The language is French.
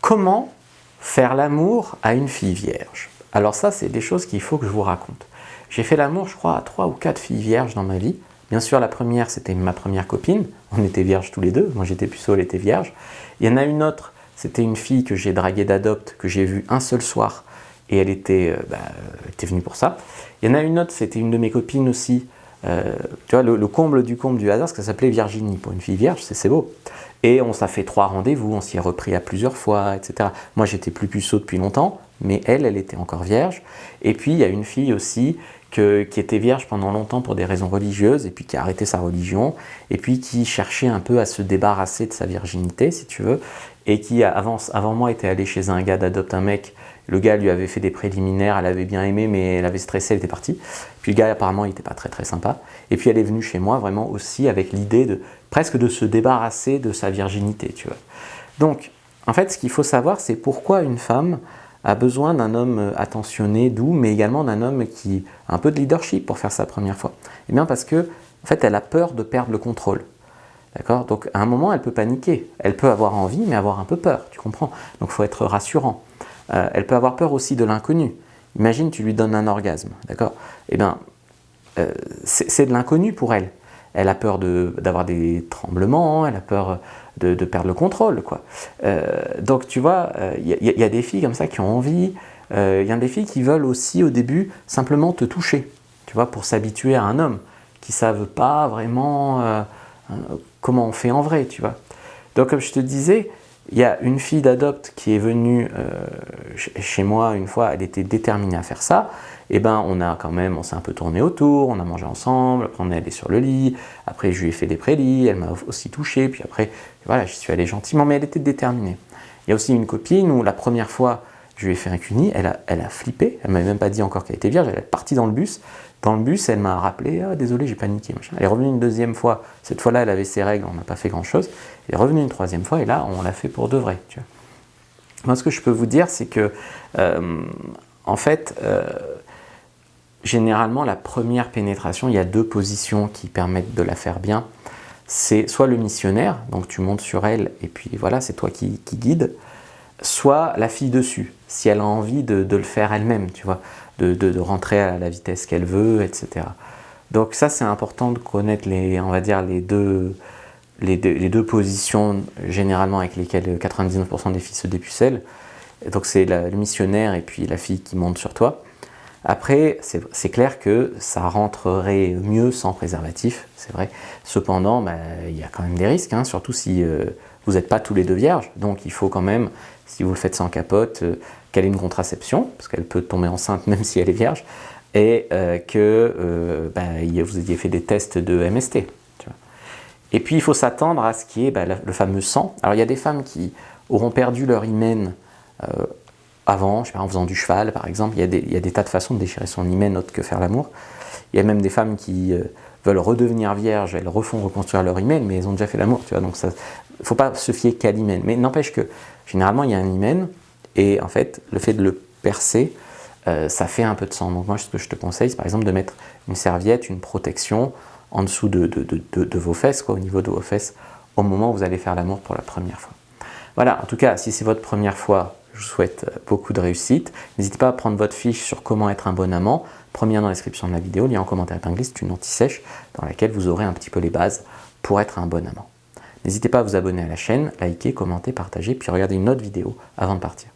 comment faire l'amour à une fille vierge? Alors ça, c'est des choses qu'il faut que je vous raconte. J'ai fait l'amour, je crois, à 3 ou 4 filles vierges dans ma vie. Bien sûr, la première, c'était ma première copine. On était vierges tous les deux. Moi, j'étais puceau, elle était vierge. Il y en a une autre, c'était une fille que j'ai draguée d'adopte, que j'ai vue un seul soir. Et elle était venue pour ça. Il y en a une autre, c'était une de mes copines aussi. Tu vois, le comble du hasard, c'est que ça s'appelait Virginie. Pour une fille vierge, c'est beau. Et on s'est fait 3 rendez-vous, on s'y est repris à plusieurs fois, etc. Moi, j'étais plus puceau depuis longtemps, mais elle était encore vierge. Et puis, il y a une fille aussi qui était vierge pendant longtemps pour des raisons religieuses, et puis qui a arrêté sa religion, et puis qui cherchait un peu à se débarrasser de sa virginité, si tu veux, et qui, avant moi, était allée chez un gars d'adopte un mec. Le gars lui avait fait des préliminaires, elle avait bien aimé, mais elle avait stressé, elle était partie. Puis le gars, apparemment, il n'était pas très très sympa. Et puis elle est venue chez moi vraiment aussi avec l'idée presque de se débarrasser de sa virginité, tu vois. Donc, en fait, ce qu'il faut savoir, c'est pourquoi une femme a besoin d'un homme attentionné, doux, mais également d'un homme qui a un peu de leadership pour faire sa première fois. Eh bien parce que, en fait, elle a peur de perdre le contrôle. D'accord? Donc, à un moment, elle peut paniquer. Elle peut avoir envie, mais avoir un peu peur, tu comprends? Donc, il faut être rassurant. Elle peut avoir peur aussi de l'inconnu. Imagine, tu lui donnes un orgasme, d'accord? Eh bien, c'est de l'inconnu pour elle. Elle a peur d'avoir des tremblements, elle a peur de perdre le contrôle, quoi. Donc, tu vois, il y a des filles comme ça qui ont envie. Il y a des filles qui veulent aussi, au début, simplement te toucher, tu vois, pour s'habituer à un homme, qui ne savent pas vraiment comment on fait en vrai, tu vois. Donc, comme je te disais, il y a une fille d'adopte qui est venue chez moi une fois, elle était déterminée à faire ça. Et ben on s'est un peu tourné autour, on a mangé ensemble, après on est allé sur le lit, après je lui ai fait des prélits, elle m'a aussi touché, puis après voilà, j'y suis allé gentiment, mais elle était déterminée. Il y a aussi une copine où la première fois je lui ai fait un cuni, elle a flippé, elle m'avait même pas dit encore qu'elle était vierge, elle est partie dans le bus. Dans le bus, elle m'a rappelé, ah désolé, j'ai paniqué, machin. Elle est revenue une deuxième fois, cette fois-là elle avait ses règles, on n'a pas fait grand-chose. Elle est revenue une troisième fois et là on l'a fait pour de vrai. Tu vois. Moi ce que je peux vous dire c'est que en fait généralement la première pénétration, il y a 2 positions qui permettent de la faire bien. C'est soit le missionnaire, donc tu montes sur elle et puis voilà, c'est toi qui guide, soit la fille dessus, si elle a envie de le faire elle-même, tu vois, de rentrer à la vitesse qu'elle veut, etc. Donc ça c'est important de connaître les deux positions généralement avec lesquelles 99% des filles se dépucellent. Et donc c'est le missionnaire et puis la fille qui monte sur toi. Après, c'est clair que ça rentrerait mieux sans préservatif, c'est vrai. Cependant, il y a quand même des risques, hein, surtout si vous n'êtes pas tous les deux vierges. Donc il faut quand même, si vous le faites sans capote, qu'elle ait une contraception, parce qu'elle peut tomber enceinte même si elle est vierge, et que vous ayez fait des tests de MST. Tu vois. Et puis il faut s'attendre à ce qui est le fameux sang. Alors il y a des femmes qui auront perdu leur hymen avant, je sais pas, en faisant du cheval par exemple. Il y a des tas de façons de déchirer son hymen autre que faire l'amour. Il y a même des femmes qui veulent redevenir vierges, elles refont reconstruire leur hymen, mais elles ont déjà fait l'amour, tu vois. Donc il ne faut pas se fier qu'à l'hymen. Mais n'empêche que généralement il y a un hymen et en fait le fait de le percer, ça fait un peu de sang. Donc moi ce que je te conseille c'est par exemple de mettre une serviette, une protection en dessous de vos fesses, quoi, au niveau de vos fesses, au moment où vous allez faire l'amour pour la première fois. Voilà, en tout cas, si c'est votre première fois, je vous souhaite beaucoup de réussite. N'hésitez pas à prendre votre fiche sur comment être un bon amant. Premier lien dans la description de la vidéo, lien en commentaire épinglé, c'est une anti-sèche dans laquelle vous aurez un petit peu les bases pour être un bon amant. N'hésitez pas à vous abonner à la chaîne, liker, commenter, partager, puis regarder une autre vidéo avant de partir.